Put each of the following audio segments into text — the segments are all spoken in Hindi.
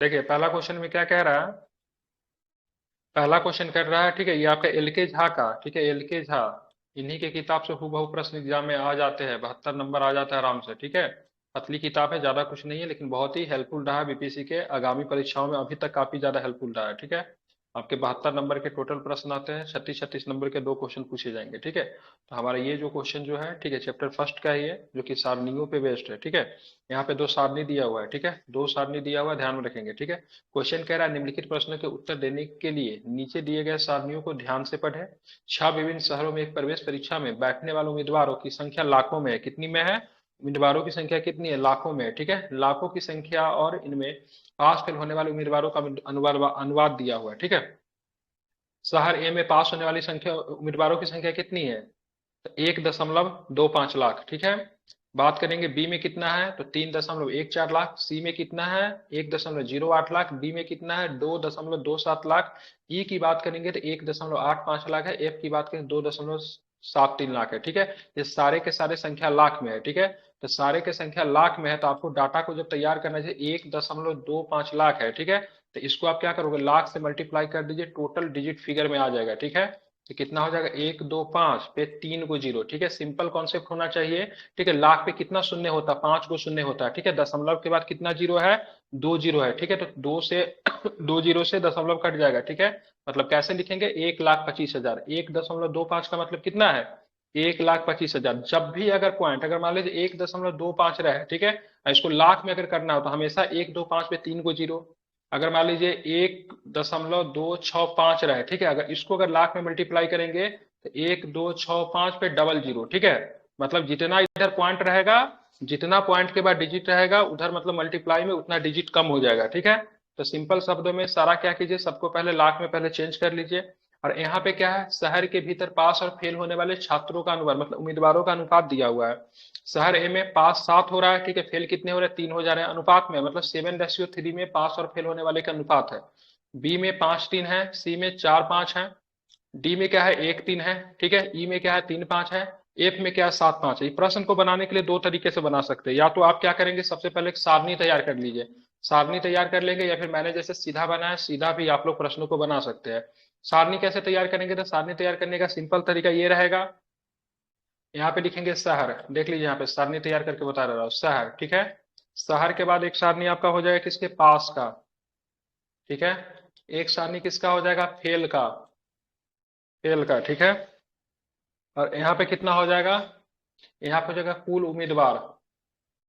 देखिए पहला क्वेश्चन में क्या कह रहा है। पहला क्वेश्चन कर रहा है, ठीक है, ये आपका एल के झा का, ठीक है, एल के झा, इन्हीं के किताब से हूबहू प्रश्न एग्जाम में आ जाते हैं, 72 नंबर आ जाता है आराम से, ठीक है। पतली किताब है, ज्यादा कुछ नहीं है, लेकिन बहुत ही हेल्पफुल रहा है बीपीएससी के आगामी परीक्षाओं में, अभी तक काफी ज्यादा हेल्पफुल रहा है, ठीक है। आपके 72 नंबर के टोटल प्रश्न आते हैं, 36-36 नंबर के 2 क्वेश्चन पूछे जाएंगे, ठीक है। तो हमारा ये जो क्वेश्चन जो है, ठीक है, चैप्टर फर्स्ट का ही है, जो कि सारणियों पे बेस्ड है, ठीक है। यहाँ पे 2 सारणी दिया हुआ है, ठीक है, 2 सारणी दिया हुआ है, ध्यान में रखेंगे, ठीक है। क्वेश्चन कह रहा है निम्नलिखित प्रश्नों के उत्तर देने के लिए नीचे दिए गए सारणियों को ध्यान से पढ़ें। 6 विभिन्न शहरों में एक प्रवेश परीक्षा में बैठने वाले उम्मीदवारों की संख्या लाखों में है, कितनी में है? उम्मीदवारों की संख्या कितनी है? लाखों में है, ठीक है, लाखों की संख्या, और इनमें पास फेल होने वाले उम्मीदवारों का अनुवाद दिया हुआ है, ठीक है। शहर ए में पास होने वाली संख्या उम्मीदवारों की संख्या कितनी है? तो 1.25 लाख, ठीक है। बात करेंगे बी में कितना है, तो 3.14 लाख, सी में कितना है 1.08 लाख, डी में कितना है 2.27 लाख, ई की बात करेंगे तो 1.85 लाख है, एफ की बात करें 2.73 लाख है, ठीक है। ये सारे के सारे संख्या लाख में है, ठीक है। तो सारे के संख्या लाख में है, तो आपको डाटा को जब तैयार करना चाहिए 1.25 लाख है, ठीक है। तो इसको आप क्या करोगे, लाख से मल्टीप्लाई कर दीजिए, टोटल डिजिट फिगर में आ जाएगा, ठीक है। तो कितना हो जाएगा 125 पे 3 को 0, ठीक है, सिंपल कॉन्सेप्ट होना चाहिए, ठीक है। लाख पे कितना शून्य होता है, 5 को शून्य होता है, ठीक है। दशमलव के बाद कितना जीरो है, 2 जीरो है, ठीक है। तो दो से 2 जीरो से दशमलव कट जाएगा, ठीक है। मतलब कैसे लिखेंगे, 1,25,000, 1.25 का मतलब कितना है, 1,25,000। जब भी अगर पॉइंट, अगर मान लीजिए 1.25 रहे, ठीक है, और इसको लाख में अगर करना हो तो हमेशा 125 पे 3 को 0। अगर मान लीजिए 1.265 रहे, ठीक है, अगर इसको अगर लाख में मल्टीप्लाई करेंगे तो 1,265 पे डबल जीरो, ठीक है। मतलब जितना इधर पॉइंट रहेगा, जितना पॉइंट के बाद डिजिट रहेगा उधर, मतलब मल्टीप्लाई में उतना डिजिट कम हो जाएगा, ठीक है। तो सिंपल शब्दों में सारा क्या कीजिए, सबको पहले लाख में पहले चेंज कर लीजिए। और यहाँ पे क्या है, शहर के भीतर पास और फेल होने वाले छात्रों का अनुपात, मतलब उम्मीदवारों का अनुपात दिया हुआ है। शहर ए में पास 7 हो रहा है, ठीक है, फेल कितने हो रहे हैं, 3 हो जा रहे हैं, अनुपात में मतलब 7:3 में पास और फेल होने वाले का अनुपात है। बी में 5-3 है, सी में 4-5 है, डी में क्या है 1-3 है, ठीक है, ई में क्या है 3-5 है, एफ में क्या है 7-5 है। इस प्रश्न को बनाने के लिए 2 तरीके से बना सकते हैं, या तो आप क्या करेंगे, सबसे पहले एक सारणी तैयार कर लीजिए, सारणी तैयार कर लेंगे, या फिर मैंने जैसे सीधा बनाया सीधा भी आप लोग प्रश्नों को बना सकते हैं। सारणी कैसे तैयार करेंगे, तो सारणी तैयार करने का सिंपल तरीका ये रहेगा, यहाँ पे लिखेंगे शहर, देख लीजिए यहाँ पे सारणी तैयार करके बता रहा हूँ, शहर, ठीक है। शहर के बाद एक सारणी आपका हो जाएगा किसके, पास का, ठीक है। एक सारणी किसका हो जाएगा, फेल का, फेल का, ठीक है। और यहाँ पे कितना हो जाएगा, यहाँ पे हो जाएगा कुल उम्मीदवार,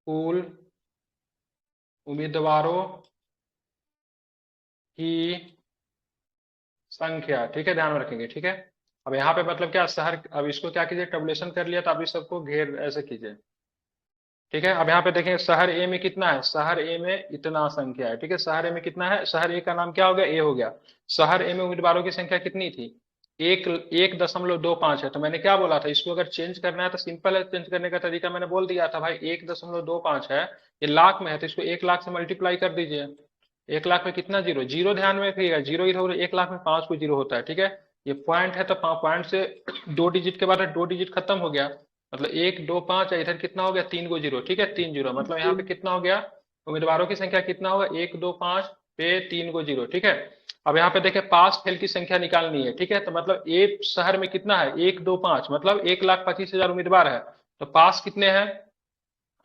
कुल उम्मीदवारों की संख्या, ठीक है, ध्यान में रखेंगे, ठीक है। अब यहाँ पे मतलब क्या, शहर, अब इसको क्या कीजिए, टेबुलेशन कर लिया तो आप इस सबको घेर ऐसे कीजिए, ठीक है। अब यहाँ पे देखें शहर ए में कितना है, शहर ए में इतना संख्या है, ठीक है। शहर ए में कितना है, शहर ए का नाम क्या हो गया, ए हो गया। शहर ए में उम्मीदवारों की संख्या कितनी थी, 1.25 है। तो मैंने क्या बोला था, इसको अगर चेंज करना है तो सिंपल है, चेंज करने का तरीका मैंने बोल दिया था भाई, 1.25 है, ये लाख में है, तो इसको 1 लाख से मल्टीप्लाई कर दीजिए। 1 लाख में कितना जीरो, जीरो ध्यान में रखिएगा, जीरो इधर उधर, 1 लाख में 5 को 0 होता है, ठीक है। ये पॉइंट है तो पॉइंट से 2 डिजिट के बाद 2 डिजिट खत्म हो गया, मतलब 1 2 5 है, इधर कितना हो गया 3 को 0, ठीक है, 3 0, मतलब यहाँ पे कितना हो गया, उम्मीदवारों की संख्या कितना होगा, 1 2 5 पे 3 को 0, ठीक है। अब यहाँ पे देखें पास फेल की संख्या निकालनी है, ठीक है। तो मतलब एक शहर में कितना है, 1 2 5, मतलब 1,25,000 उम्मीदवार है, तो पास कितने हैं,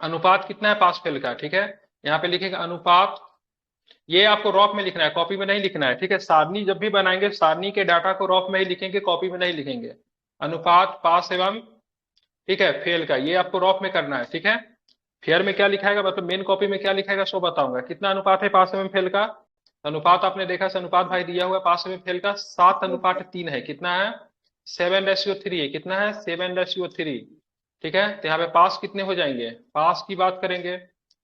अनुपात कितना है पास फेल का, ठीक है। यहाँ पे लिखेगा अनुपात, ये आपको रॉप में लिखना है, कॉपी में नहीं लिखना है, ठीक है। सारणी जब भी बनाएंगे सारणी के डाटा को रॉप में ही लिखेंगे, कॉपी में नहीं लिखेंगे। अनुपात पास एवं, ठीक है, फेल का, ये आपको रॉप में करना है, ठीक है। फेयर में क्या लिखाएगा, मतलब मेन कॉपी में क्या लिखाएगा सो बताऊंगा। कितना अनुपात है पास एवं फेल का, अनुपात आपने देखा, से अनुपात भाई दिया हुआ है पास एवं फेल का 7:3 है, कितना है 7:3 है, कितना है 7:3, ठीक है। तो यहाँ पे पास कितने हो जाएंगे, पास की बात करेंगे,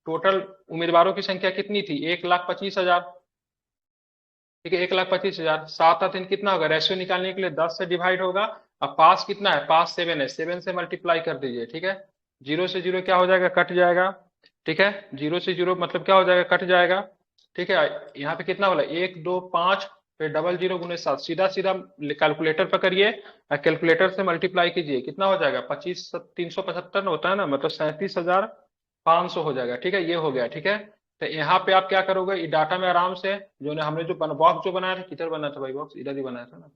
टोटल उम्मीदवारों की संख्या कितनी थी 1,25,000, ठीक है, 1,25,000, 7 और 3 कितना होगा, रेशियो निकालने के लिए 10 से डिवाइड होगा। अब पास कितना है, पास 7 है, 7 से मल्टीप्लाई कर दीजिए, ठीक है। जीरो से जीरो क्या हो जाएगा, कट जाएगा, ठीक है। जीरो से जीरो मतलब क्या हो जाएगा, कट जाएगा, ठीक है। यहाँ पे कितना बोला, 1 2 5 पे डबल जीरो गुने 7, सीधा सीधा कैलकुलेटर पकड़िए और कैलकुलेटर से मल्टीप्लाई कीजिए, कितना हो जाएगा 25 375 होता है ना, मतलब 37,500 हो जाएगा, ठीक है, ये हो गया, ठीक है। तो यहाँ पे आप क्या करोगे, ये डाटा में आराम से जो हमने जो बॉक्स जो बनाया था, किधर बना था भाई बॉक्स, इधर ही बनाया था ना,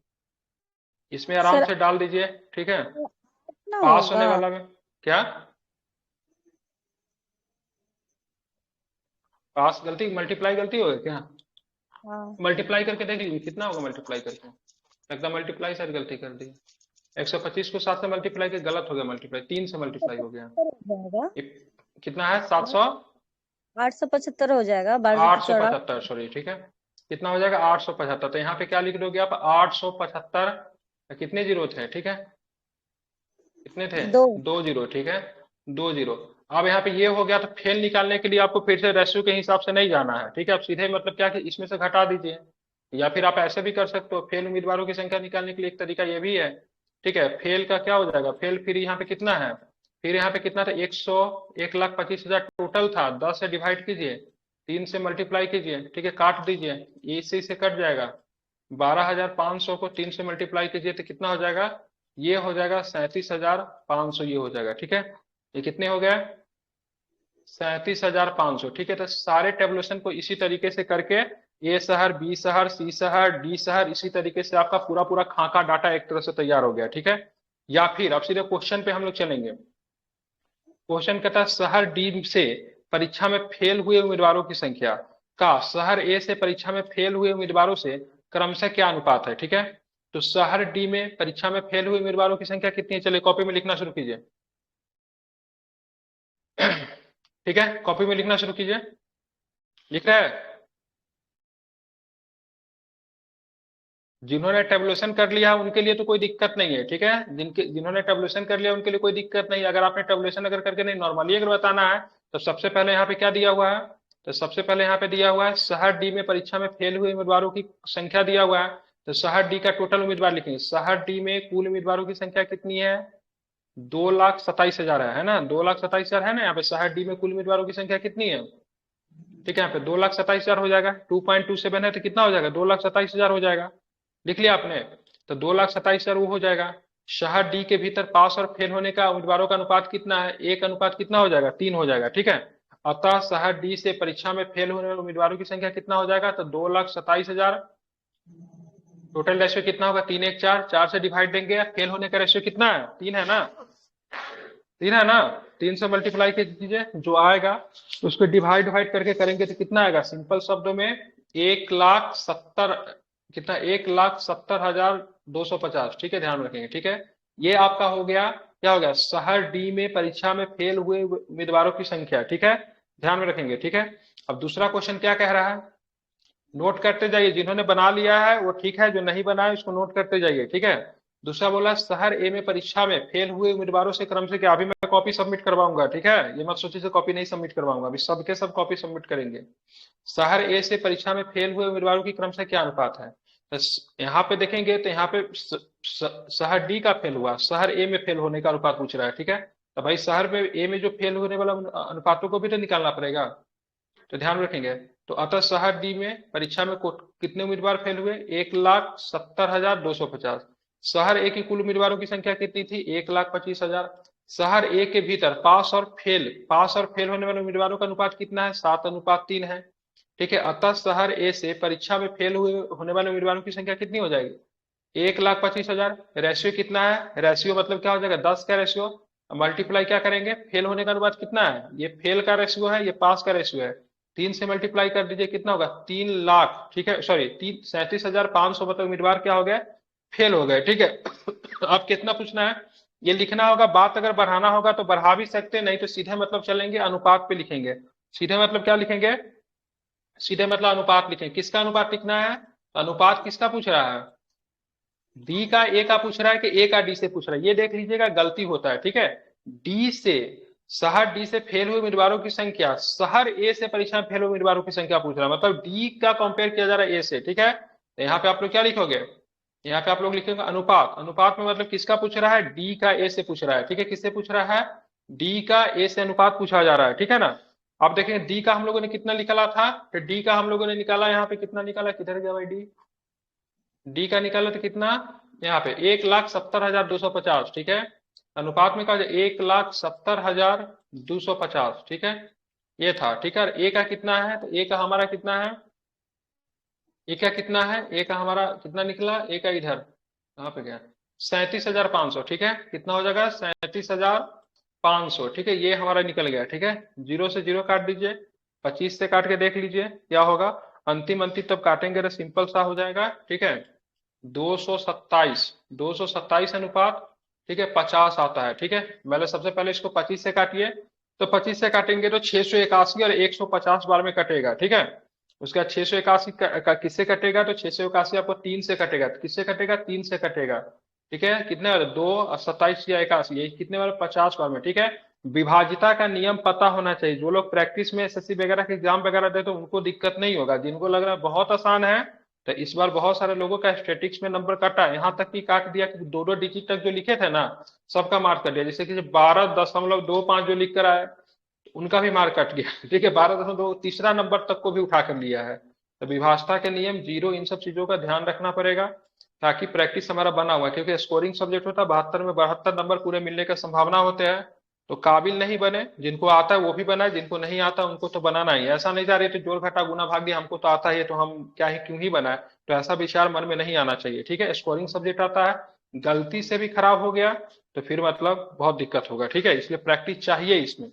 इसमें आराम सर से डाल दीजिए, ठीक है। कितना पास होगा? होने वाला में क्या, पास गलती, मल्टीप्लाई गलती होगी क्या, हाँ। मल्टीप्लाई करके देख लीजिए कितना होगा मल्टीप्लाई करके, एकदम मल्टीप्लाई शायद गलती कर दी, 125 को 7 से मल्टीप्लाई के गलत हो गया, मल्टीप्लाई 3 से मल्टीप्लाई हो गया। 75 हो जाएगा। ये कितना है, 700, 875 हो जाएगा, 12 आठ सौ चौड़ा। पचहत्तर सॉरी, ठीक है, कितना हो जाएगा 875। तो यहाँ पे क्या लिख दोगे आप, 875, कितने जीरो थे, ठीक है, कितने थे, दो। 2 जीरो, ठीक है, 2 जीरो। अब यहाँ पे ये हो गया, तो फेल निकालने के लिए आपको फिर से रेशियो के हिसाब से नहीं जाना है, ठीक है, आप सीधे मतलब क्या कि इसमें से घटा दीजिए, या फिर आप ऐसे भी कर सकते हो, फेल उम्मीदवारों की संख्या निकालने के लिए एक तरीका ये भी है, ठीक है। फेल का क्या हो जाएगा, फेल फिर यहाँ पे कितना है, फिर यहाँ पे कितना था, 1,25,000 टोटल था, 10 से डिवाइड कीजिए, 3 से मल्टीप्लाई कीजिए, ठीक है, काट दीजिए, ये इसी से कट जाएगा, 12,500 को 3 से मल्टीप्लाई कीजिए तो कितना हो जाएगा, ये हो जाएगा 37,500, ये हो जाएगा, ठीक है, ये कितने हो गए, 37,500, ठीक है। तो सारे टेबुलेशन को इसी तरीके से करके, ए शहर, बी शहर, सी शहर, डी शहर, इसी तरीके से आपका पूरा पूरा खाका डाटा एक तरह से तैयार हो गया, ठीक है। या फिर अब सीधे क्वेश्चन पे हम लोग चलेंगे। क्वेश्चन कहता है शहर डी से परीक्षा में फेल हुए उम्मीदवारों की संख्या का शहर ए से परीक्षा में फेल हुए उम्मीदवारों से क्रमशः क्या अनुपात है, ठीक है। तो शहर डी में परीक्षा में फेल हुए उम्मीदवारों की संख्या कितनी है, चलिए कॉपी में लिखना शुरू कीजिए। ठीक है, कॉपी में लिखना शुरू कीजिए, लिख रहा है, जिन्होंने टेबुलेशन कर लिया है उनके लिए तो कोई दिक्कत नहीं है, ठीक है, जिन्होंने टेबुलेशन कर लिया उनके लिए कोई दिक्कत नहीं है। अगर आपने टेबुलेशन अगर करके नहीं, नॉर्मली अगर बताना है, तो सबसे पहले यहाँ पे क्या दिया हुआ है, तो सबसे पहले यहाँ पे दिया हुआ है शहर डी में परीक्षा में फेल हुए उम्मीदवारों की संख्या दिया हुआ है, तो शहर डी का टोटल उम्मीदवार लिखेंगे, शहर डी में कुल उम्मीदवारों की संख्या कितनी है, 2,27,000 है ना, 2,27,000 है ना, यहाँ पे शहर डी में कुल उम्मीदवारों की संख्या कितनी है, ठीक है, यहाँ पे 2,27,000 हो जाएगा, 2.27 है तो कितना हो जाएगा, 2,27,000 हो जाएगा, लिख लिया आपने। तो 2,27,000 वो हो जाएगा। शहर डी के भीतर पास और फेल होने का उम्मीदवारों का अनुपात कितना है, एक अनुपात कितना हो जाएगा, 3 हो जाएगा, ठीक है। अतः शहर डी से परीक्षा में फेल होने वाले उम्मीदवारों की संख्या कितना हो जाएगा, तो 2,27,000, टोटल रेशियो कितना होगा, 3 1 4, 4 से डिवाइड देंगे, फेल होने का रेशियो कितना है, 3 है ना, 3 है ना, 3 से मल्टीप्लाई कीजिए, जो आएगा उसको डिवाइड डिवाइड करके करेंगे तो कितना आएगा, सिंपल शब्दों में 1,70,000, कितना, 1,70,250, ठीक है, ध्यान रखेंगे, ठीक है। ये आपका हो गया, क्या हो गया, शहर डी में परीक्षा में फेल हुए उम्मीदवारों की संख्या, ठीक है, ध्यान में रखेंगे, ठीक है। अब दूसरा क्वेश्चन क्या कह रहा है, नोट करते जाइए, जिन्होंने बना लिया है वो ठीक है, जो नहीं बनाया उसको नोट करते जाइए, ठीक है। दूसरा बोला शहर ए में परीक्षा में फेल हुए उम्मीदवारों से क्रम से क्या, अभी मैं कॉपी सबमिट करवाऊंगा, ठीक है, ये मत सोचिए से कॉपी नहीं सबमिट करवाऊंगा, अभी सबके सब कॉपी सबमिट करेंगे। शहर ए से परीक्षा में फेल हुए उम्मीदवारों की क्रम से क्या अनुपात है, तो यहाँ पे देखेंगे तो यहाँ पे शहर डी का फेल हुआ, शहर ए में फेल होने का अनुपात पूछ रहा है, ठीक है। तो भाई शहर में ए में जो फेल होने वाला अनुपातों को भी तो निकालना पड़ेगा, तो ध्यान रखेंगे। तो अतः शहर डी में परीक्षा में कितने उम्मीदवार फेल हुए, 1,70,250। शहर ए की कुल उम्मीदवारों की संख्या कितनी थी, 1,25,000। शहर ए के भीतर पास और फेल होने वाले उम्मीदवारों का अनुपात कितना है, 7:3 है, ठीक है। अतः शहर ए से परीक्षा में फेल हुए होने वाले उम्मीदवारों की संख्या कितनी हो जाएगी, 1,25,000। रेशियो कितना है, रेशियो मतलब क्या हो जाएगा, 10 का रेशियो, मल्टीप्लाई क्या करेंगे, फेल होने का अनुपात कितना है, ये फेल का रेशियो है, ये पास का रेशियो है, 3 से मल्टीप्लाई कर दीजिए, कितना होगा, 3,00,000, ठीक है, सॉरी 37,500, मतलब उम्मीदवार क्या हो गए, फेल हो गए, ठीक है। अब कितना पूछना है, ये लिखना होगा, बात अगर बढ़ाना होगा तो बढ़ा भी सकते, नहीं तो सीधे मतलब चलेंगे, अनुपात पे लिखेंगे, सीधे मतलब क्या लिखेंगे, सीधे मतलब अनुपात लिखेंगे, किसका अनुपात लिखना है, अनुपात किसका पूछ रहा है, डी का ए का पूछ रहा है कि ए का डी से पूछ रहा है, ये देख लीजिएगा गलती होता है, ठीक है। डी से, शहर डी से फेल हुए उम्मीदवारों की संख्या, शहर ए से परीक्षा में फेल हुए उम्मीदवारों की संख्या पूछ रहा है, मतलब डी का कंपेयर किया जा रहा है ए से, ठीक है। तो यहाँ पे आप लोग क्या लिखोगे, यहाँ पे आप लोग लिखेंगे अनुपात, अनुपात में मतलब किसका पूछ रहा है, डी का ए से पूछ रहा है, ठीक है, किससे पूछ रहा है, डी का ए से अनुपात पूछा जा रहा है, ठीक है ना। आप देखेंगे डी का हम लोगों ने कितना निकाला था, तो डी का हम लोगों ने निकाला, यहाँ पे कितना निकाला, किधर गया भाई डी, डी का निकाला तो कितना, यहाँ पे 1,70,250, ठीक है। अनुपात में कहा जाए 1,70,250, ठीक है। ये था, ठीक है। ए का कितना है, तो ए का हमारा कितना है, ए का कितना है, ए का हमारा कितना निकला, ए का इधर कहाँ पे गया, 37,500, ठीक है। कितना हो जाएगा, 37,500, ठीक है। ये हमारा निकल गया, ठीक है। जीरो से जीरो काट दीजिए, 25 से काट के देख लीजिए क्या होगा। अंतिम अंतिम तब काटेंगे तो सिंपल सा हो जाएगा, ठीक है। 227, 227 अनुपात, ठीक है, 50 आता है, ठीक है। पहले सबसे पहले इसको 25 से काटिए, तो 25 से काटेंगे तो 681 और 150 बार में कटेगा, ठीक है। उसके बाद 681 किससे कटेगा, तो 681 आपको 3 से कटेगा, तो किससे कटेगा, 3 से कटेगा, ठीक है। कितने बार, 2 और 27 या 81, ये कितने बार, 50 बार में, ठीक है। विभाजिता का नियम पता होना चाहिए। जो लोग प्रैक्टिस में एसएससी वगैरह के एग्जाम वगैरह देते हैं उनको दिक्कत नहीं होगा, जिनको लग रहा है बहुत आसान है, तो इस बार बहुत सारे लोगों का स्टेटिक्स में नंबर काटा है, यहाँ तक कि काट दिया कि दो दो डिजिट तक जो लिखे थे ना, सबका मार्क कर दिया। जैसे कि 12.25 जो लिख कर आए, उनका भी मार्क कट गया, ठीक है। 12.2 तीसरा नंबर तक को भी उठा कर लिया है। तो विभाजता के नियम, जीरो, इन सब चीजों का ध्यान रखना पड़ेगा, ताकि प्रैक्टिस हमारा बना हुआ है। क्योंकि स्कोरिंग सब्जेक्ट होता है, 72 में 72 नंबर पूरे मिलने का संभावना होते हैं। तो काबिल नहीं बने, जिनको आता है वो भी बनाए, जिनको नहीं आता उनको तो बनाना ही है। ऐसा नहीं जा रही तो जोड़ घटा गुना भाग दिया, हमको तो आता ही है तो हम क्या ही क्यों ही बनाए, तो ऐसा विचार मन में नहीं आना चाहिए, ठीक है। स्कोरिंग सब्जेक्ट आता है, गलती से भी खराब हो गया तो फिर मतलब बहुत दिक्कत होगा, ठीक है। इसलिए प्रैक्टिस चाहिए इसमें।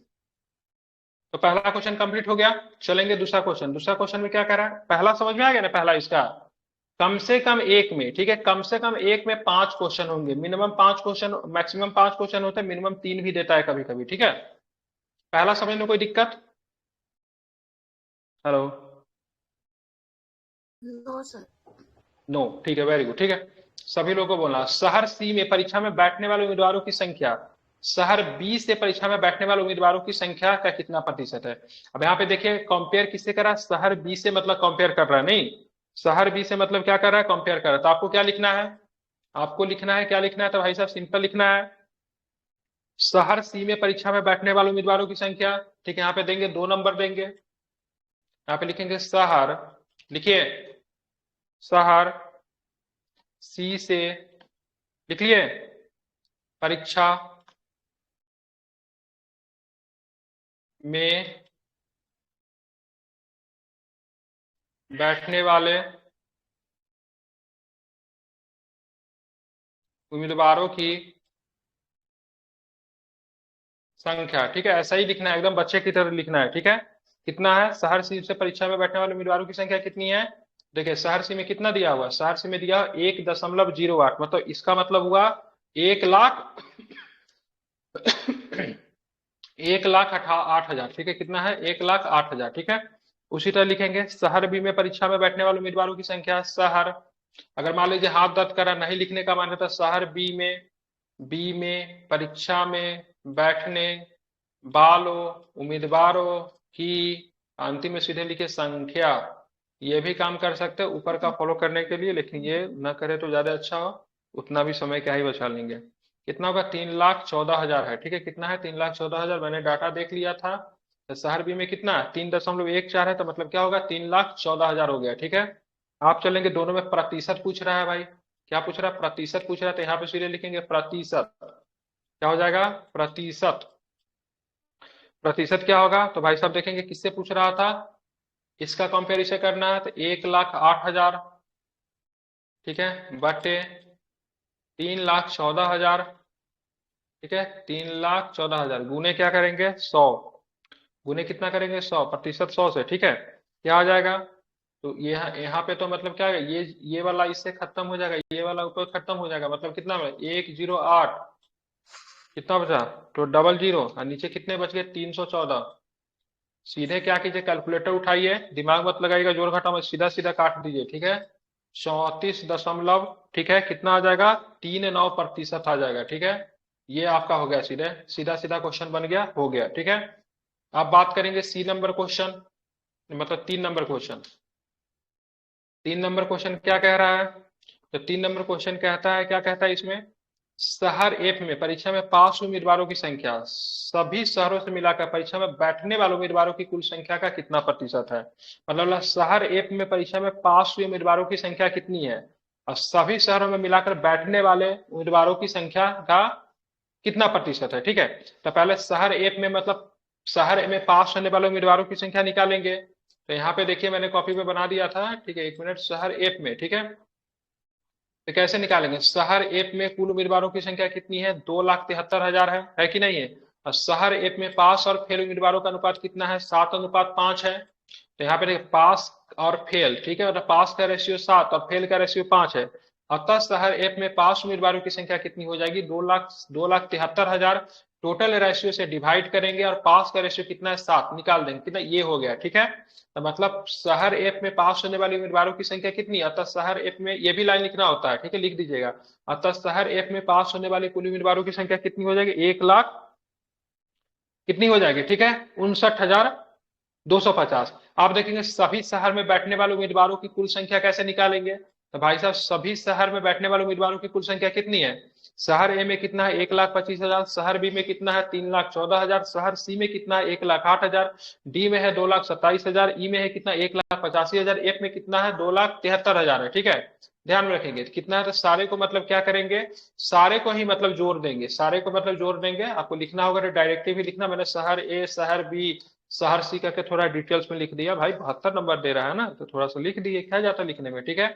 तो पहला क्वेश्चन कंप्लीट हो गया। चलेंगे दूसरा क्वेश्चन। दूसरा क्वेश्चन में क्या कह रहा है, पहला समझ में आ गया ना, पहला इसका कम से कम एक में, ठीक है, कम से कम एक में 5 क्वेश्चन होंगे, मिनिमम 5 क्वेश्चन, मैक्सिमम 5 क्वेश्चन होते हैं, मिनिमम 3 भी देता है कभी कभी, ठीक है। पहला समझने में कोई दिक्कत, हेलो, नो सर। नो, ठीक है, वेरी गुड, ठीक है। सभी लोगों को बोलना, शहर सी में परीक्षा में बैठने वाले उम्मीदवारों की संख्या, शहर बी से परीक्षा में बैठने वाले उम्मीदवारों की संख्या का कितना प्रतिशत है। अब यहाँ पे देखिए कंपेयर किससे करा, शहर बी से मतलब कंपेयर कर रहा है, नहीं, शहर बी से मतलब क्या कर रहा है, कंपेयर कर रहा है। तो आपको क्या लिखना है, आपको लिखना है, क्या लिखना है, तो भाई साहब सिंपल लिखना है, शहर सी में परीक्षा में बैठने वाले उम्मीदवारों की संख्या, ठीक है। यहाँ पे देंगे 2 नंबर देंगे, यहाँ पे लिखेंगे शहर, लिखिए शहर सी से, लिख लिए, परीक्षा में बैठने वाले उम्मीदवारों की संख्या, ठीक है। ऐसा ही लिखना है, एकदम बच्चे की तरह लिखना है, ठीक है। कितना है, शहर सी से परीक्षा में बैठने वाले उम्मीदवारों की संख्या कितनी है। देखिए शहर सी में कितना दिया हुआ, शहर सी में दिया 1.08, मतलब इसका मतलब हुआ 1,08,000, 1,08,000, ठीक है। कितना है, 1,08,000, ठीक है। उसी तरह लिखेंगे शहर बी में परीक्षा में बैठने वाले उम्मीदवारों की संख्या, शहर, अगर मान लीजिए हाथ दर्द करा नहीं लिखने का मान था, शहर बी में परीक्षा में बैठने वालों उम्मीदवारों की, अंतिम में सीधे लिखे संख्या। ये भी काम कर सकते हैं ऊपर का फॉलो करने के लिए, लेकिन ये न करे तो ज्यादा अच्छा हो, उतना भी समय क्या ही बचा लेंगे। कितना होगा, 3,14,000 है, ठीक है। कितना है, 3,14,000, मैंने डाटा देख लिया था। तो शहर बी में कितना, 3.14 है, तो मतलब क्या होगा, 3,14,000 हो गया, ठीक है। आप चलेंगे दोनों में प्रतिशत पूछ रहा है भाई, क्या पूछ रहा है, प्रतिशत पूछ रहा है, तो यहाँ पे सीधे लिखेंगे प्रतिशत, क्या हो जाएगा, प्रतिशत। प्रतिशत क्या होगा, तो भाई साहब देखेंगे किससे पूछ रहा था, इसका कंपेरिजन करना है, तो 1,08,000, ठीक है, बटे 3,14,000, ठीक है, 3,14,000 गुने क्या करेंगे, 100, गुने कितना करेंगे, 100, प्रतिशत 100 से, ठीक है। क्या आ जाएगा, तो ये यहाँ पे तो मतलब क्या है, ये वाला इससे खत्म हो जाएगा, ये वाला ऊपर खत्म हो जाएगा, मतलब कितना, 108, कितना बचा, तो डबल जीरो, और नीचे कितने बच गए, 314। सीधे क्या कीजिए, कैलकुलेटर उठाइए, दिमाग मत लगाइएगा जोड़ घटा में, सीधा सीधा काट दीजिए, ठीक है। 34 दशमलव, ठीक है, कितना आ जाएगा, 39% आ जाएगा, ठीक है। ये आपका हो गया, सीधे सीधा सीधा क्वेश्चन बन गया, हो गया, ठीक है। अब बात करेंगे सी नंबर क्वेश्चन, मतलब 3 नंबर क्वेश्चन। 3 नंबर क्वेश्चन क्या कह रहा है, तो 3 नंबर क्वेश्चन कहता है, क्या कहता है इसमें, शहर एफ में परीक्षा में पास उम्मीदवारों की संख्या, सभी शहरों से मिलाकर परीक्षा में बैठने वाले उम्मीदवारों की कुल संख्या का कितना प्रतिशत है। मतलब शहर एफ में परीक्षा में पास हुए उम्मीदवारों की संख्या कितनी है, और सभी शहरों में मिलाकर बैठने वाले उम्मीदवारों की संख्या का कितना प्रतिशत है, ठीक है। तो पहले शहर एफ में मतलब शहर में पास होने वाले उम्मीदवारों की संख्या निकालेंगे। तो यहाँ पे देखिए मैंने कॉपी पे बना दिया था, ठीक है, 1 मिनट। शहर एफ में, ठीक है, तो कैसे निकालेंगे? शहर एफ में कुल उम्मीदवारों की संख्या कितनी है? 2,73,000 है कि नहीं है? और शहर एफ में पास और फेल उम्मीदवारों का अनुपात कितना है? 7:5 है। तो यहाँ पे देखिए पास और फेल, ठीक है, मतलब पास का रेशियो 7 और फेल का रेशियो 5 है। अतः शहर एफ में पास उम्मीदवारों की संख्या कितनी हो जाएगी? 2,73,000। टोटल रेशियो से डिवाइड करेंगे और पास का रेशियो कितना है? 7 निकाल देंगे, कितना ये हो गया, ठीक है। तो मतलब शहर एफ में पास होने वाले उम्मीदवारों की संख्या कितनी है? अतः शहर एफ में, ये भी लाइन लिखना होता है, ठीक है, लिख दीजिएगा। अतः शहर एफ में पास होने वाले कुल उम्मीदवारों की संख्या कितनी हो जाएगी? 1,00,000 कितनी हो जाएगी, ठीक है, 59,250। आप देखेंगे सभी शहर में बैठने वाले उम्मीदवारों की कुल संख्या कैसे निकालेंगे? तो भाई साहब सभी शहर में बैठने वाले उम्मीदवारों की कुल संख्या कितनी है? शहर ए में कितना है? 1,25,000। शहर बी में कितना है? 3,14,000। शहर सी में कितना है? 1,08,000। डी में है 2,27,000। ई में है कितना? 1,85,000। एफ में कितना है? 2,73,000 है, ठीक है। ध्यान में रखेंगे कितना है, तो सारे को मतलब क्या करेंगे? सारे को ही मतलब जोड़ देंगे, सारे को मतलब जोड़ देंगे। आपको लिखना होगा तो डायरेक्टिव ही लिखना। मैंने शहर ए, शहर बी, शहर सी करके थोड़ा डिटेल्स में लिख दिया। भाई 72 नंबर दे रहा है ना, तो थोड़ा सा लिख दिए, क्या जाता लिखने में, ठीक है।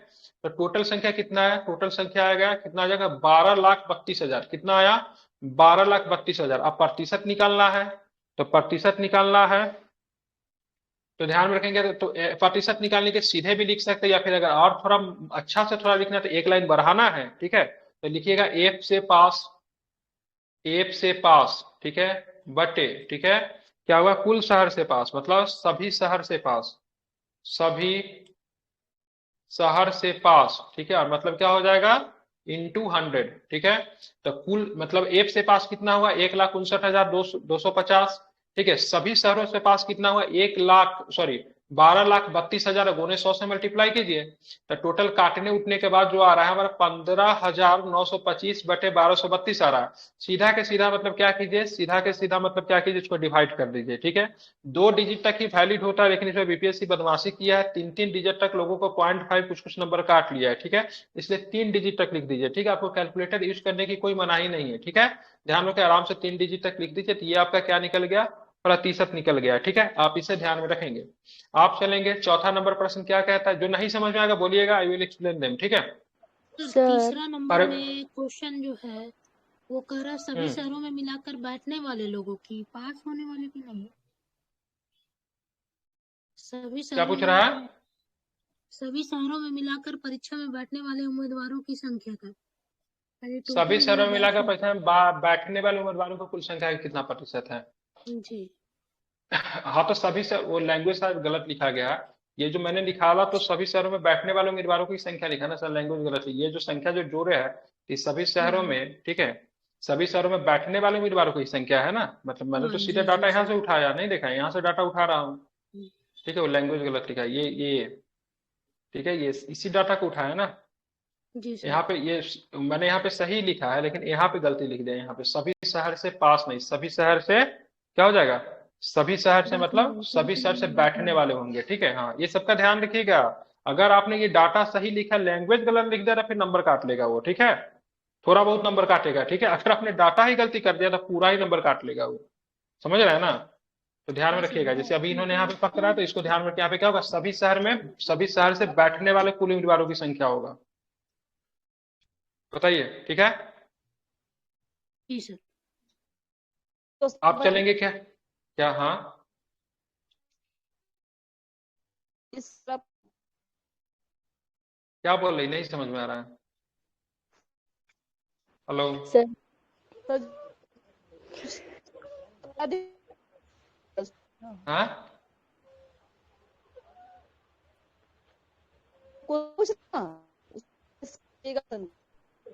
तो टोटल संख्या कितना है? टोटल संख्या आएगा कितना? आ जाएगा 12,32,000। कितना आया? 12,32,000। अब प्रतिशत निकालना है, तो प्रतिशत निकालना है तो ध्यान में रखेंगे तो प्रतिशत निकालने के सीधे भी लिख सकते हैं, या फिर अगर और थोड़ा अच्छा से थोड़ा लिखना है तो एक लाइन बढ़ाना है, ठीक है। तो लिखिएगा एफ से पास, एफ से पास, ठीक है, बटे, ठीक है, क्या हुआ? कुल शहर से पास, मतलब सभी शहर से पास, सभी शहर से पास, ठीक है। और मतलब क्या हो जाएगा? इंटू 100, ठीक है। तो कुल मतलब एफ से पास कितना हुआ? 1,59,250, ठीक है। सभी शहरों से पास कितना हुआ? 1,00,000, सॉरी, 12,32,000। गुने 100 से मल्टीप्लाई कीजिए, तो टोटल काटने उठने के बाद जो आ रहा है हमारा 15,925 बटे 1,232 आ रहा है। सीधा के सीधा मतलब क्या कीजिए? सीधा के सीधा मतलब क्या कीजिए? इसको डिवाइड कर दीजिए, ठीक है। 2 डिजिट तक ही वैलिड होता है, लेकिन इसमें बीपीएससी बदमाशी किया है, 3-3 डिजिट तक लोगों को 0.5 कुछ कुछ नंबर काट लिया है, ठीक है। इसलिए 3 डिजिट तक लिख दीजिए, ठीक है। आपको कैलकुलेटर यूज करने की कोई मनाही नहीं है, ठीक है। ध्यान रखें, आराम से 3 डिजिट तक लिख दीजिए। तो ये आपका क्या निकल गया? प्रतिशत निकल गया, ठीक है। आप इसे ध्यान में रखेंगे। आप चलेंगे चौथा नंबर प्रश्न क्या कहता है? जो नहीं समझ में आएगा बोलिएगा, आई विल एक्सप्लेन देम, ठीक है। सर तीसरा नंबर अरे में क्वेश्चन जो है वो कह रहा है सभी शहरों में मिलाकर बैठने वाले लोगों की, पास होने वाले की नहीं। सभी क्या शहरों पूछ रहा है? में सभी शहरों में मिलाकर परीक्षा में बैठने वाले उम्मीदवारों की संख्या का, यानी सभी टोटल जो शहरों में मिलाकर बैठ पैसा बैठने वाले उम्मीदवारों को कुल संख्या का कितना प्रतिशत है? जी हाँ, तो सभी से वो लैंग्वेज शायद गलत लिखा गया है। ये जो मैंने निकाला तो सभी शहरों में बैठने वाले उम्मीदवारों की संख्या लिखा ना सर, लैंग्वेज गलत है। ये जो संख्या जो जोड़े है, ये सभी शहरों में, ठीक है, सभी शहरों में बैठने वाले उम्मीदवारों की संख्या है ना। मतलब मैंने तो हाँ सीधे जी डाटा जी यहाँ सर से उठाया, नहीं देखा, यहाँ से डाटा उठा रहा हूँ, जी ठीक है। वो लैंग्वेज गलत लिखा है, ये ठीक है, ये इसी डाटा को उठाया ना। जी सर। यहाँ पे ये मैंने यहाँ पे सही लिखा है, लेकिन यहाँ पे गलती लिख दिया। यहाँ पे सभी शहर से पास नहीं, सभी शहर से क्या हो जाएगा? सभी शहर से मतलब सभी शहर से बैठने वाले होंगे, ठीक है। हाँ, ये सबका ध्यान रखिएगा। अगर आपने ये डाटा सही लिखा, लैंग्वेज गलत लिख दिया तो फिर नंबर काट लेगा वो, ठीक है। थोड़ा बहुत नंबर काटेगा, ठीक है। अगर आपने डाटा ही गलती कर दिया तो पूरा ही नंबर काट लेगा वो, समझ रहे हैं ना। तो ध्यान में हाँ सर। रखिएगा, जैसे अभी इन्होंने यहाँ पे पकड़ा तो इसको ध्यान में रखिए। यहाँ पे क्या होगा? सभी शहर में, सभी शहर से बैठने वाले कुल उम्मीदवारों की संख्या होगा। बताइए, ठीक है। जी सर। तो आप चलेंगे क्या? क्या? हाँ, इस तरफ क्या बोल रही? नहीं समझ में आ रहा है। हेलो? सर सर हाँ, कुछ ना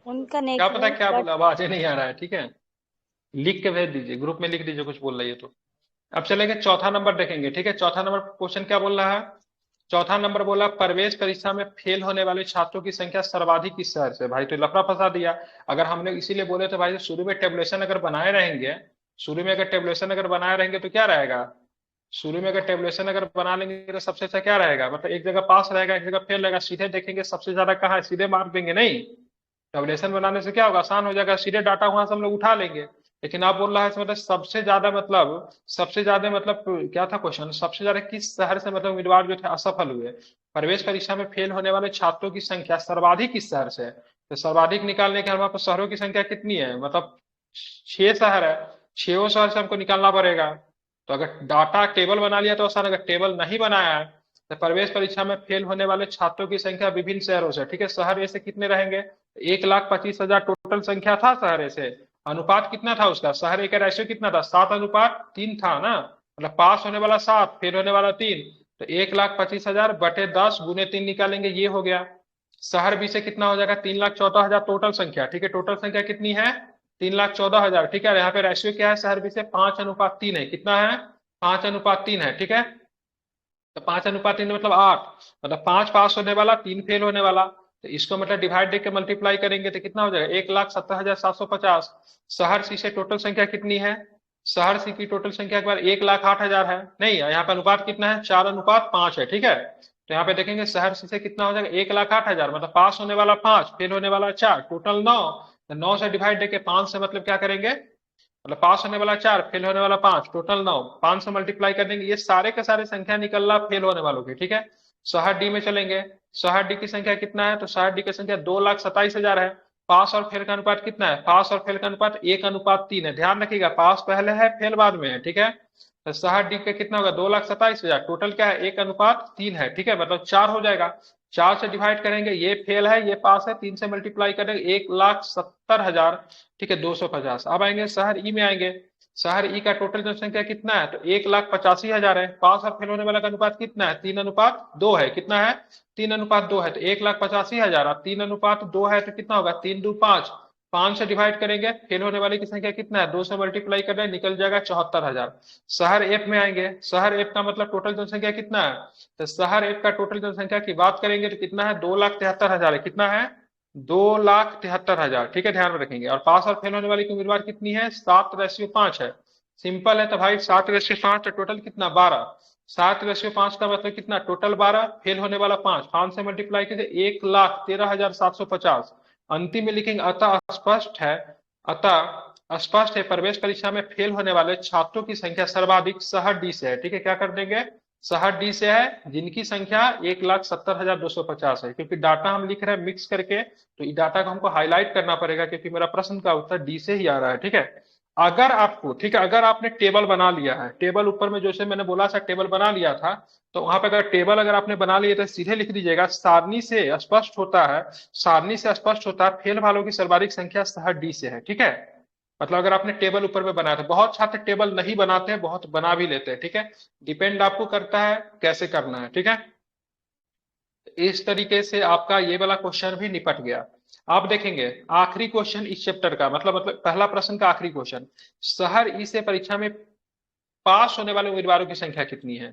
उनका क्या पता क्या नेटवर्क बोला, आवाज ही नहीं आ रहा है, ठीक है। लिख के भेज दीजिए, ग्रुप में लिख दीजिए कुछ बोल रही है तो। अब चलेंगे चौथा नंबर देखेंगे, ठीक है। चौथा नंबर क्वेश्चन क्या बोल रहा है? चौथा नंबर बोला प्रवेश परीक्षा में फेल होने वाले छात्रों की संख्या सर्वाधिक किस शहर से? भाई तो लफड़ा फंसा दिया। अगर हमने इसीलिए बोले तो भाई शुरू में टेबुलेशन अगर बनाए रहेंगे, शुरू में अगर टेबुलेशन अगर बनाए रहेंगे तो क्या रहेगा? शुरू में अगर टेबुलेशन अगर बना लेंगे तो सबसे अच्छा क्या रहेगा? मतलब एक जगह पास रहेगा, एक जगह फेल रहेगा। सीधे देखेंगे सबसे ज्यादा कहाँ है, सीधे मार्क देंगे नहीं। टेबुलेशन बनाने से क्या होगा? आसान हो जाएगा, सीधे डाटा वहां से हम लोग उठा लेंगे। लेकिन आप बोल रहा है इसमें मतलब सबसे ज्यादा मतलब क्या था क्वेश्चन, सबसे ज्यादा किस शहर से मतलब उम्मीदवार जो थे असफल हुए, प्रवेश परीक्षा में फेल होने वाले छात्रों की संख्या सर्वाधिक किस शहर से है। तो सर्वाधिक निकालने के हमारे पास शहरों की संख्या कितनी है, मतलब 6 शहर है, 6 शहर से हमको निकालना पड़ेगा। तो अगर डाटा टेबल बना लिया तो आसान, अगर टेबल नहीं बनाया है तो प्रवेश परीक्षा में फेल होने वाले छात्रों की संख्या विभिन्न शहरों से, ठीक है, शहर ऐसे कितने रहेंगे, 1,25,000 टोटल संख्या था शहर ऐसे। अनुपात कितना था उसका, शहर ए का रेशियो कितना था, 7:3 था ना, मतलब पास होने वाला 7, फेल होने वाला 3। तो 1,25,000 बटे 10 गुने 3 निकालेंगे, ये हो गया। शहर बी से कितना हो जाएगा, 3,14,000 टोटल संख्या, ठीक है, टोटल संख्या कितनी है, 3,14,000, ठीक है। यहाँ पे रेशियो क्या है शहर बी से, 5:3 है, कितना है, 5:3 है, ठीक है। तो 5:3 मतलब 8, मतलब 5 पास होने वाला, 3 फेल होने वाला। तो इसको मतलब डिवाइड देके मल्टीप्लाई करेंगे तो कितना हो जाएगा, 1,70,750। शहर सी से टोटल संख्या कितनी है, शहर सी की टोटल संख्या के बाद 1,08,000 है, नहीं है यहाँ पे अनुपात कितना है, 4:5 है, ठीक है। तो यहाँ पे देखेंगे शहर सी से कितना हो जाएगा, 1,08,000, मतलब पास होने वाला 5, फेल होने वाला 4, टोटल 9। तो 9 से डिवाइड देके 5 से मतलब क्या करेंगे, मतलब पास होने वाला 4, फेल होने वाला 5, टोटल 9, 5 से मल्टीप्लाई कर देंगे, ये सारे के सारे संख्या निकल रहा फेल होने वालों की, ठीक है। शहर डी में चलेंगे, शहर डी की संख्या कितना है, तो शहर डी की संख्या 2,27,000 है। पास और फेल का अनुपात कितना है, पास और फेल का अनुपात 1:3 है, ध्यान रखिएगा, पास पहले है फेल बाद में है, ठीक है। तो शहर डी का कितना होगा, 2,27,000, टोटल क्या है, 1:3 है, ठीक है, मतलब 4 हो जाएगा। 4 से डिवाइड करेंगे, ये फेल है ये पास है, 3 से मल्टीप्लाई करेंगे, 1,70,000, ठीक है, 250। अब आएंगे शहर ई में आएंगे, शहर ई का टोटल जनसंख्या कितना है, तो 1,85,000 है। पास और फेल होने वाला का अनुपात कितना है, 3:2 है, कितना है, 3:2 है। तो 1,85,000 और 3:2 है, तो कितना होगा, 3×2 = 5, 5 से डिवाइड करेंगे, फेल होने वाली की संख्या कितना है, 2 से मल्टीप्लाई कर रहे हैं, निकल जाएगा 74,000। शहर एफ में आएंगे, शहर एफ का मतलब टोटल जनसंख्या कितना है, तो शहर एफ का टोटल जनसंख्या की बात करेंगे तो कितना है, 2,73,000 है, कितना है, 2,73,000, ठीक है, ध्यान में रखेंगे। और पास और फेल होने वाली की उम्मीदवार कितनी है, 7:5 है। सिंपल है, तो भाई 7:5 तो टोटल कितना, 12। 7:5 का मतलब कितना, टोटल 12, फेल होने वाला 5, 5 से मल्टीप्लाई कीजिए, 1,13,750। अंतिम में लिखेंगे, अतः स्पष्ट है प्रवेश परीक्षा में फेल होने वाले छात्रों की संख्या सर्वाधिक शहर डी से है, ठीक है, क्या कर देंगे, शहर डी से है, जिनकी संख्या 1,70,250 है। क्योंकि डाटा हम लिख रहे हैं मिक्स करके, तो इस डाटा को हमको हाईलाइट करना पड़ेगा, क्योंकि मेरा प्रश्न का उत्तर डी से ही आ रहा है, ठीक है। अगर आपको, ठीक है, अगर आपने टेबल बना लिया है, टेबल ऊपर में जैसे मैंने बोला था टेबल बना लिया था, तो वहां पे अगर टेबल अगर आपने बना लिया तो सीधे लिख दीजिएगा, सारणी से स्पष्ट होता है, सारणी से स्पष्ट होता है फेल वालों की सर्वाधिक संख्या शहर डी से है, ठीक है। मतलब अगर आपने टेबल ऊपर में बनाया था, बहुत छात्र टेबल नहीं बनाते हैं, बहुत बना भी लेते हैं, ठीक है, डिपेंड आपको करता है कैसे करना है, ठीक है। इस तरीके से आपका ये वाला क्वेश्चन भी निपट गया। आप देखेंगे आखिरी क्वेश्चन इस चैप्टर का, मतलब पहला प्रश्न का आखिरी क्वेश्चन, शहर ई से परीक्षा में पास होने वाले उम्मीदवारों की संख्या कितनी है।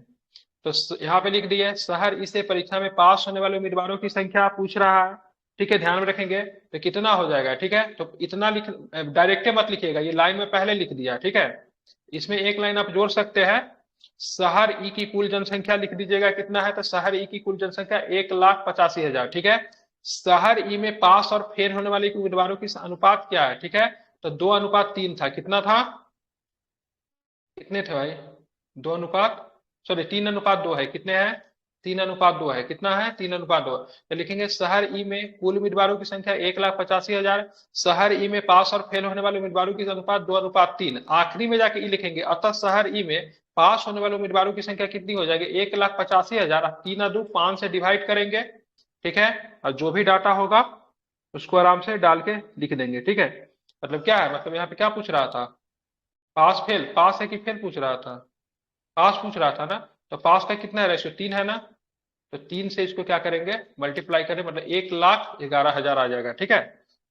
तो यहाँ पे लिख दिए, शहर ई से परीक्षा में पास होने वाले उम्मीदवारों की संख्या पूछ रहा है, ठीक है, ध्यान में रखेंगे। तो कितना हो जाएगा, ठीक है, तो इतना लिख, डायरेक्ट मत लिखिएगा, ये लाइन में पहले लिख दिया, ठीक है। इसमें एक लाइन आप जोड़ सकते हैं, शहर ई की कुल जनसंख्या लिख दीजिएगा, कितना है, तो शहर ई की कुल जनसंख्या 1,85,000, ठीक है। शहर ई में पास और फेल होने वाले उम्मीदवारों की अनुपात क्या है, ठीक है, तो 2:3 था, कितना था, कितने थे भाई, 2 अनुपात, सॉरी 3:2 है, कितने हैं, 3:2 है, कितना है, 3:2। तो लिखेंगे शहर ई में कुल उम्मीदवारों की संख्या 1,85,000, शहर ई में पास और फेल होने वाले उम्मीदवारों की अनुपात 2:3। आखिरी में जाके ई लिखेंगे, अतः शहर ई में पास होने वाले उम्मीदवारों की संख्या कितनी हो जाएगी, 1,85,000, 3×2 = 5 से डिवाइड करेंगे, ठीक है। और जो भी डाटा होगा उसको आराम से डाल के लिख देंगे, ठीक है। मतलब क्या है, मतलब यहाँ पे क्या पूछ रहा था, पास फेल, पास है कि फेल पूछ रहा था, पास पूछ रहा था ना। तो पास का कितना है रेशियो, 3 है ना, तो 3 से इसको क्या करेंगे, मल्टीप्लाई करें, मतलब 1,11,000 आ जाएगा, ठीक है।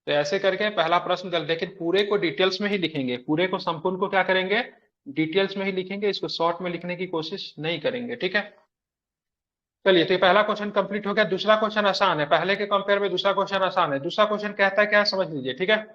तो ऐसे करके पहला प्रश्न कर, लेकिन पूरे को डिटेल्स में ही लिखेंगे, पूरे को संपूर्ण को क्या करेंगे, डिटेल्स में ही लिखेंगे, इसको शॉर्ट में लिखने की कोशिश नहीं करेंगे, ठीक है। चलिए, तो ये पहला क्वेश्चन कंप्लीट हो गया। दूसरा क्वेश्चन आसान है, पहले के कंपेयर में दूसरा क्वेश्चन आसान है। दूसरा क्वेश्चन कहता है क्या, समझ लीजिए, ठीक है।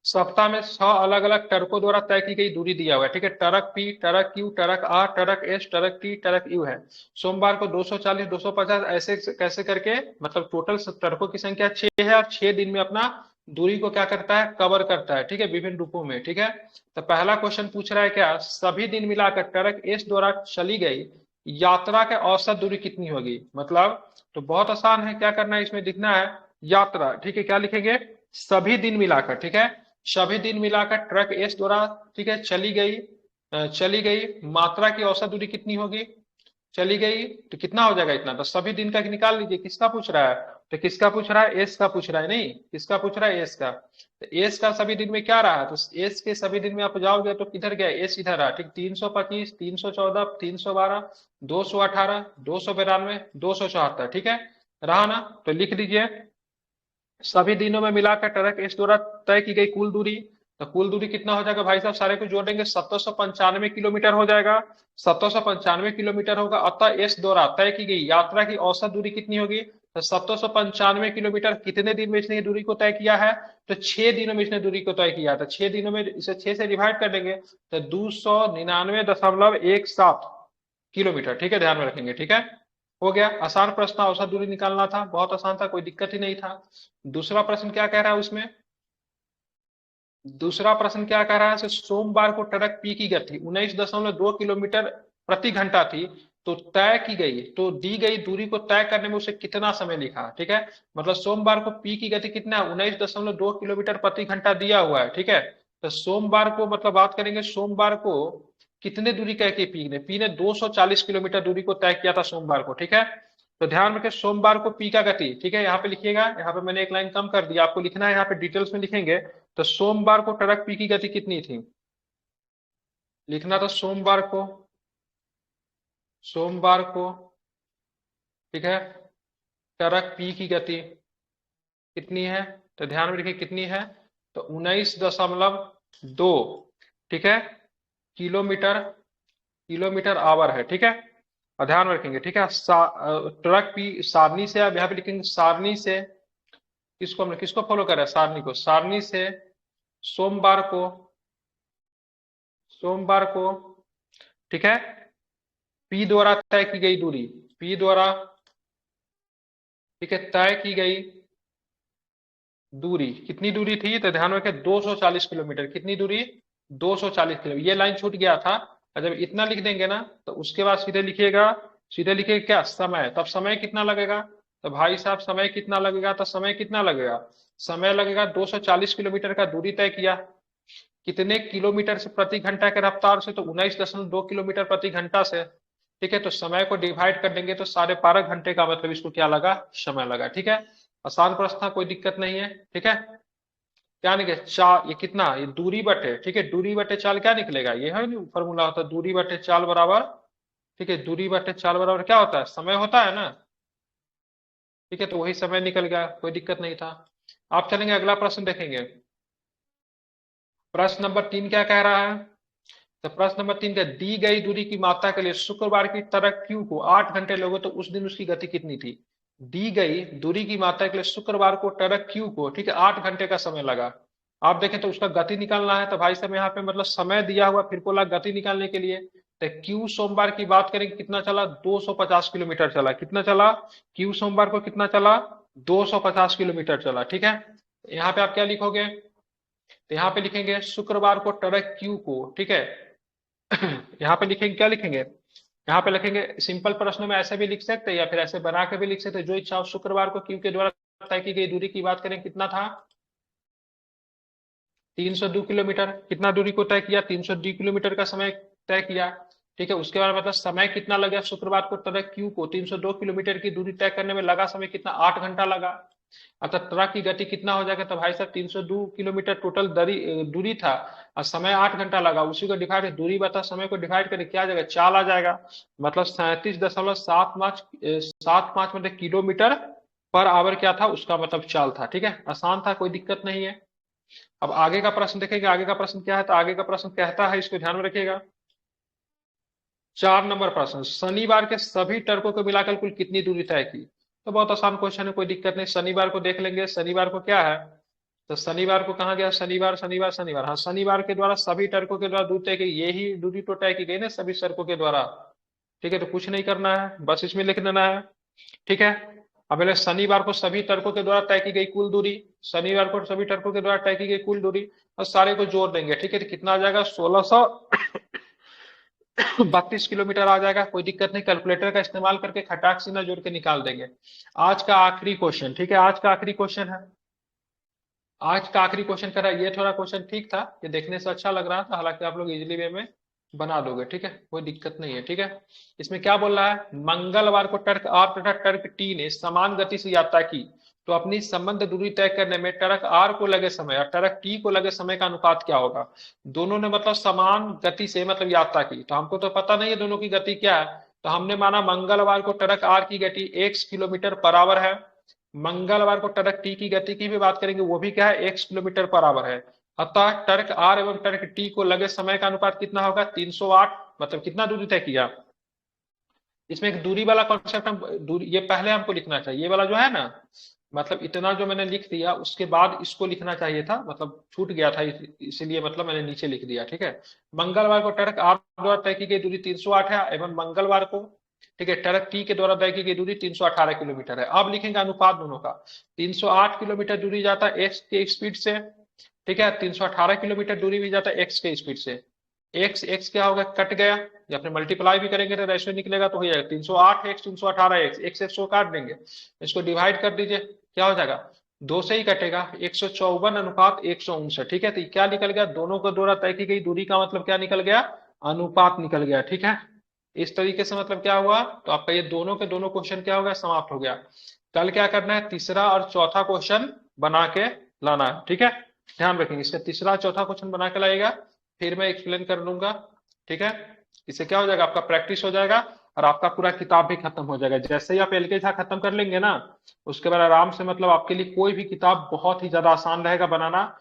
सप्ताह में 6 अलग अलग टर्कों द्वारा तय की गई दूरी दिया हुआ है, ठीक है, टरक पी, टरक क्यू, टरक आर, टरक एस, टरक टी, टरक यू है। सोमवार को 240, 250 ऐसे कैसे करके, मतलब टोटल टर्कों की संख्या 6 है, और 6 दिन में अपना दूरी को क्या करता है, कवर करता है, ठीक है, विभिन्न रूपों में, ठीक है। तो पहला क्वेश्चन पूछ रहा है क्या, सभी दिन मिलाकर ट्रक एस द्वारा चली गई यात्रा के औसत दूरी कितनी होगी, मतलब तो बहुत आसान है, क्या करना है इसमें लिखना है यात्रा, ठीक है, क्या लिखेंगे, सभी दिन मिलाकर, ठीक है, सभी दिन मिलाकर ट्रक एस द्वारा, ठीक है, चली गई मात्रा की औसत दूरी कितनी होगी, चली गई तो कितना हो जाएगा इतना, तो सभी दिन का निकाल लीजिए, किसका पूछ रहा है, तो किसका पूछ रहा है, एस का पूछ रहा है, नहीं किसका पूछ रहा है, एस का, तो एस का सभी दिन में क्या रहा, तो एस के सभी दिन में आप जाओगे तो किधर गया, एस इधर रहा, ठीक, 325, 314, 312, 218, 292, 274, ठीक है, रहा ना, तो लिख दीजिए सभी दिनों में मिलाकर ट्रक एस द्वारा तय की गई कुल दूरी, तो कुल दूरी कितना हो जाएगा भाई साहब, सारे को जोड़ देंगे 795 किलोमीटर हो जाएगा, 795 किलोमीटर होगा, अतः एस द्वारा तय की गई यात्रा की औसत दूरी कितनी होगी, तो 795 किलोमीटर कितने दिन में इसने दूरी को तय किया है, तो 6 दिनों में इसने दूरी को तय किया, तो 6 दिनों में इसे 6 से डिवाइड कर देंगे तो 299.17 किलोमीटर, ठीक है, ध्यान में रखेंगे, ठीक है, हो गया, आसान प्रश्न था, औसत दूरी निकालना था, बहुत आसान था, कोई दिक्कत ही नहीं था। दूसरा प्रश्न क्या कह रहा है उसमें, दूसरा प्रश्न क्या कह रहा है, सोमवार को ट्रक पी की गति 19.2 किलोमीटर प्रति घंटा थी, तो तय की गई, तो दी गई दूरी को तय करने में उसे कितना समय लिखा, ठीक है, मतलब सोमवार को पी की गति कितना है, 19.2 किलोमीटर प्रति घंटा दिया हुआ है, ठीक है, तो सोमवार को मतलब बात करेंगे, सोमवार को कितने दूरी कह के पी ने 240 किलोमीटर दूरी को तय किया था सोमवार को, ठीक है, तो ध्यान रखें सोमवार को पी का गति, ठीक है, यहाँ पे लिखिएगा, यहाँ पे मैंने एक लाइन कम कर दिया, आपको लिखना है यहाँ पे डिटेल्स में लिखेंगे, तो सोमवार को ट्रक पी की गति कितनी थी, लिखना था सोमवार को, ठीक है, ट्रक पी की गति कितनी है, तो ध्यान में रखिए कितनी है, तो 19.2, ठीक है, किलोमीटर किलोमीटर आवर है, ठीक है, और ध्यान में रखेंगे, ठीक है, ट्रक पी सारनी से, अब यहाँ पे लिखेंगे सारनी से, किसको हमने किसको फॉलो करा है, सारनी को, सारनी से सोमवार को सोमवार को, ठीक है, पी द्वारा तय की गई दूरी, पी द्वारा, ठीक है, तय की गई दूरी कितनी दूरी थी, तो ध्यान रखें 240 किलोमीटर, कितनी दूरी, 240 किलोमीटर, ये लाइन छूट गया था, और जब इतना लिख देंगे ना तो उसके बाद सीधे लिखिएगा, सीधे लिखिएगा क्या, समय, तब समय कितना लगेगा, तो भाई साहब समय कितना लगेगा, तो समय कितना लगेगा, समय लगेगा 240 किलोमीटर का दूरी तय किया, कितने किलोमीटर से प्रति घंटा के रफ्तार से, तो 19.2 किलोमीटर प्रति घंटा से, ठीक है, तो समय को डिवाइड कर देंगे तो 12.5 घंटे का मतलब इसको क्या लगा, समय लगा, ठीक है, आसान प्रश्न था, कोई दिक्कत नहीं है, ठीक है, क्या निकले चाल, ये कितना, ये दूरी बटे, ठीक है, दूरी बटे चाल क्या निकलेगा, ये है ना फॉर्मूला होता है, दूरी बटे चाल बराबर, ठीक है, दूरी बटे चाल बराबर क्या होता है, समय होता है ना, ठीक है, तो वही समय निकल गया, कोई दिक्कत नहीं था। आप चलेंगे अगला प्रश्न देखेंगे, प्रश्न नंबर 3 क्या कह रहा है, तो प्रश्न नंबर 3 का, दी गई दूरी की मात्रा के लिए शुक्रवार की तरह क्यू को 8 घंटे लोगे तो उस दिन उसकी गति कितनी थी, दी गई दूरी की मात्रा के लिए शुक्रवार को टरक क्यू को, ठीक है, 8 घंटे का समय लगा, आप देखें तो उसका गति निकालना है, तो भाई साहब यहाँ पे मतलब समय दिया हुआ, फिर बोला गति निकालने के लिए, तो क्यू सोमवार की बात करेंगे कितना चला, 250 किलोमीटर चला, कितना चला, क्यू सोमवार को कितना चला, 250 किलोमीटर चला, ठीक है, यहाँ पे आप क्या लिखोगे, तो यहाँ पे लिखेंगे शुक्रवार को टरक क्यू को, ठीक है, यहाँ पे लिखेंगे, क्या लिखेंगे, यहाँ पे लिखेंगे, सिंपल प्रश्नों में ऐसे भी लिख सकते हैं या फिर ऐसे बना के भी लिख सकते हैं, जो इच्छा हो, शुक्रवार को क्यू के द्वारा तय की गई दूरी की बात करें कितना था, 302 किलोमीटर, कितना दूरी को तय किया, 302 किलोमीटर का समय तय किया, ठीक है, उसके बाद मतलब समय कितना लगा शुक्रवार को तय क्यू को 302 किलोमीटर की दूरी तय करने में लगा समय कितना, 8 घंटा लगा, अतः ट्रक की गति कितना हो जाएगा, तो भाई साहब 302 किलोमीटर टोटल दूरी था और समय 8 घंटा लगा, उसी को डिवाइड, दूरी बता समय को डिवाइड करके क्या आ जाएगा, चाल आ जाएगा, मतलब 37.75 मतलब किलोमीटर पर आवर क्या था उसका मतलब चाल था, ठीक है, आसान था, कोई दिक्कत नहीं है। अब आगे का प्रश्न देखेंगे, आगे का प्रश्न क्या है, तो आगे का प्रश्न कहता है, इसको ध्यान में रखिएगा, 4 नंबर प्रश्न, शनिवार के सभी टर्कों को मिलाकर कुल कितनी दूरी तय की, तो बहुत आसान क्वेश्चन है, कोई दिक्कत नहीं, शनिवार को देख लेंगे, शनिवार को क्या है, तो शनिवार को कहा गया, शनिवार शनिवार शनिवार, हाँ शनिवार के द्वारा सभी टर्कों के द्वारा दूरी तय की, यही दूरी तो तय की गई ना सभी सड़कों के द्वारा, ठीक है, तो कुछ नहीं करना है, बस इसमें लिख देना है, ठीक है। अब बोले शनिवार को सभी तर्कों के द्वारा तय की गई कुल दूरी, शनिवार को सभी तर्कों के द्वारा तय की गई कुल दूरी, और सारे को जोड़ देंगे, ठीक है, तो कितना आ जाएगा 1632 किलोमीटर आ जाएगा। कोई दिक्कत नहीं, कैलकुलेटर का इस्तेमाल करके खटाक सीना जोड़ के निकाल देंगे। आज का आखिरी क्वेश्चन, ठीक है, आज का आखिरी क्वेश्चन है, आज का आखिरी क्वेश्चन कर रहा है। ये थोड़ा क्वेश्चन ठीक था, ये देखने से अच्छा लग रहा था, हालांकि आप लोग इजिली वे में बना दोगे, ठीक है, कोई दिक्कत नहीं है, ठीक है। इसमें क्या बोल रहा है, मंगलवार को टर्क आर तथा टर्क टी ने समान गति से यात्रा की, तो अपनी संबंध दूरी तय करने में टर्क आर को लगे समय और टर्क टी को लगे समय का अनुपात क्या होगा। दोनों ने मतलब समान गति से मतलब यात्रा की, तो हमको तो पता नहीं है दोनों की गति क्या है, तो हमने माना मंगलवार को टर्क आर की गति x किलोमीटर पर आवर है, मंगलवार को टर्क टी की गति की भी बात करेंगे, वो भी क्या है, x किलोमीटर पर आवर है। अतः टर्क आर एवं टर्क टी को लगे समय का अनुपात कितना होगा, 308, मतलब कितना दूरी तय किया। इसमें एक दूरी वाला कॉन्सेप्ट हम दूरी, ये पहले हमको लिखना चाहिए, ये वाला जो है ना, मतलब इतना जो मैंने लिख दिया उसके बाद इसको लिखना चाहिए था, मतलब छूट गया था, इसीलिए मतलब मैंने नीचे लिख दिया, ठीक है। मंगलवार को टर्क आर द्वारा तय की गई दूरी 308 है, एवं मंगलवार को, ठीक है, टर्क टी के द्वारा तय की गई दूरी 318 किलोमीटर है। अब लिखेंगे अनुपात दोनों का, 308 किलोमीटर दूरी जाता है एक्स के स्पीड से, ठीक है, 318 किलोमीटर दूरी भी जाता है एक्स के स्पीड से। एक्स एक्स क्या होगा, कट गया, या अपने मल्टीप्लाई भी करेंगे तो रेशियो निकलेगा, तो हो जाएगा 308 एक्स 318 एक्स, एक्स एक्स को काट देंगे, इसको डिवाइड कर दीजिए, क्या हो जाएगा, दो से ही कटेगा, 154 अनुपात 159, ठीक है। तो क्या निकल गया, दोनों को द्वारा तय की गई दूरी का मतलब क्या निकल गया, अनुपात निकल गया, ठीक है। इस तरीके से मतलब क्या हुआ, तो आपका ये दोनों के दोनों क्वेश्चन क्या हो गया, समाप्त हो गया। कल क्या करना है, तीसरा और चौथा क्वेश्चन बना के लाना है, ठीक है, ध्यान रखेंगे, इसका तीसरा चौथा क्वेश्चन बना के लाएगा, फिर मैं एक्सप्लेन कर दूंगा, ठीक है। इससे क्या हो जाएगा, आपका प्रैक्टिस हो जाएगा और आपका पूरा किताब भी खत्म हो जाएगा। जैसे ही आप एलके झा खत्म कर लेंगे ना, उसके बाद आराम से मतलब आपके लिए कोई भी किताब बहुत ही ज्यादा आसान रहेगा बनाना।